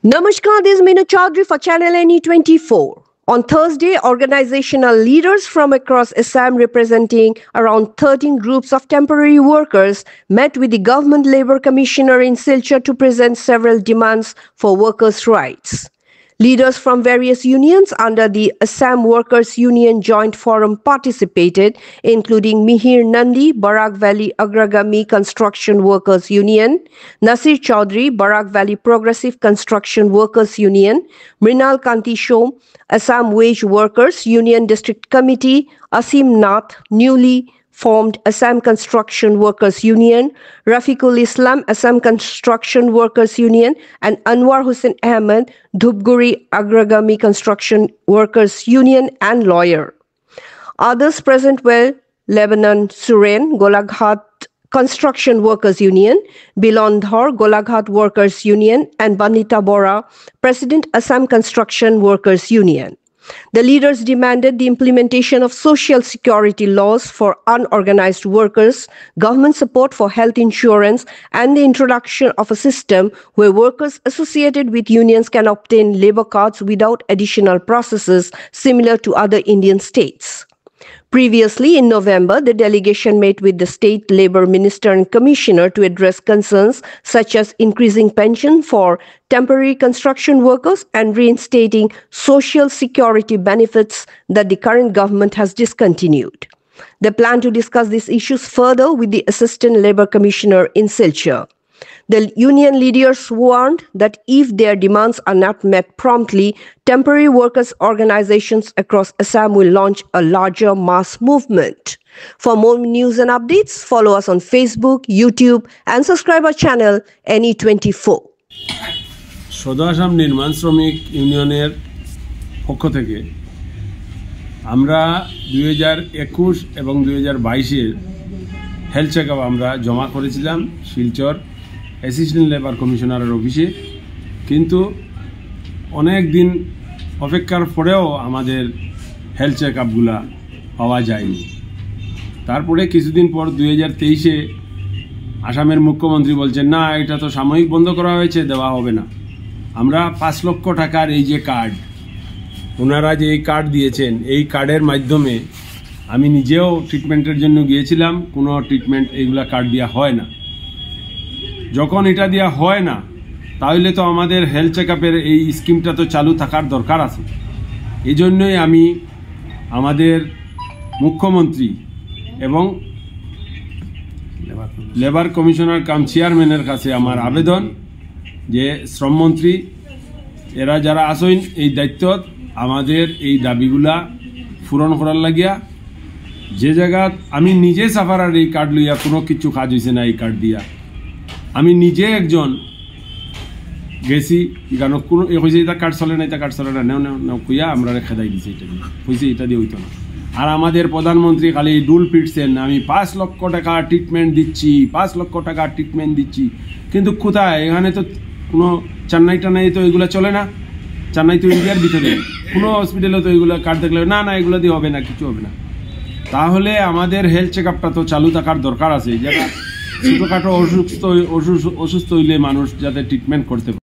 Namaskar, this is Meena Chaudhary for Channel NE24. On Thursday, organizational leaders from across Assam representing around 13 groups of temporary workers met with the Government Labour Commissioner in Silchar to present several demands for workers' rights. Leaders from various unions under the Assam Workers' Union Joint Forum participated, including Mihir Nandi, Barak Valley Agragami Construction Workers' Union, Nasir Chaudhary, Barak Valley Progressive Construction Workers' Union, Mrinal Kanti Shom, Assam Wage Workers' Union District Committee, Asim Nath, newly formed Assam Construction Workers Union, Rafiqul Islam, Assam Construction Workers Union, and Anwar Hussain Ahmed, Dhupguri Agragami Construction Workers Union, and lawyer. Others present were Lebanon Suren, Golaghat Construction Workers Union, Bilondhor Golaghat Workers Union, and Banita Bora, President Assam Construction Workers Union. The leaders demanded the implementation of social security laws for unorganized workers, government support for health insurance, and the introduction of a system where workers associated with unions can obtain labor cards without additional processes similar to other Indian states. Previously, in November, the delegation met with the State Labour Minister and Commissioner to address concerns such as increasing pension for temporary construction workers and reinstating social security benefits that the current government has discontinued. They plan to discuss these issues further with the Assistant Labour Commissioner in Silchar. The union leaders warned that if their demands are not met promptly, temporary workers' organizations across Assam will launch a larger mass movement. For more news and updates, follow us on Facebook, YouTube, and subscribe our channel NE24. সদা আসাম নির্মাণ শ্রমিক ইউনিয়নের পক্ষ থেকে আমরা 2021 এবং 2022 health checkup আমরা জমা করেছিলাম শিলচর অ্যাসিস্ট্যান্ট লেবার কমিশনারের অফিসে, কিন্তু অনেক দিন অপেক্ষার পরেও আমাদের হেলথ চেকআপগুলা পাওয়া যায়নি। তারপরে কিছুদিন পর 2023-এ আসামের মুখ্যমন্ত্রী বলছেন, না, এটা তো সাময়িক বন্ধ করা হয়েছে, দেওয়া হবে না। আমরা 5 লক্ষ টাকার এই যে কার্ড, ওনারা যে এই কার্ড দিয়েছেন, এই কার্ডের মাধ্যমে আমি নিজেও ট্রিটমেন্টের জন্য গিয়েছিলাম, কোনো ট্রিটমেন্ট এইগুলা কার্ড দেওয়া হয় না। যখন এটা দেওয়া হয় না, তাহলে তো আমাদের হেলথ চেকআপের এই স্কিমটা তো চালু থাকার দরকার আছে। এই জন্যই আমি আমাদের মুখ্যমন্ত্রী এবং লেবার কমিশনার কাম চেয়ারম্যানের কাছে আমার আবেদন যে শ্রমমন্ত্রী এরা যারা আসেন এই দায়িত্ব আমাদের এই দাবিগুলা পূরণ করার লাগিয়া, যে জায়গা আমি নিজে সাফারার এই কার্ড লইয়া কোনো কিছু কাজ হয়েছে না, এই কার্ড দিয়া আমি নিজে একজন গেছি, কারণ কোনো হয়েছে এটা কার্ড চলে না, এটা কার্ড চলে না, নেও কুইয়া আমরা খেদাই দিছি, এটা দিয়ে হয়েছে, এটা দিয়ে হইতো না। আর আমাদের প্রধানমন্ত্রী খালি ডুল পিটছেন, আমি 5 লক্ষ টাকা ট্রিটমেন্ট দিচ্ছি, 5 লক্ষ টাকা ট্রিটমেন্ট দিচ্ছি, কিন্তু কোথায়? এখানে তো কোনো চেন্নাই টান্নাই তো এগুলো চলে না, চেন্নাই তো ইন্ডিয়ার ভিতরে, কোনো হসপিটালে তো এগুলো কার্ড দেখলে না এগুলো দিয়ে হবে না, কিছু হবে না। তাহলে আমাদের হেলথ চেকআপটা তো চালু থাকার দরকার আছে, যেটা ছোটোখাটো অসুস্থ হইলে মানুষ যাতে ট্রিটমেন্ট করতে পারে।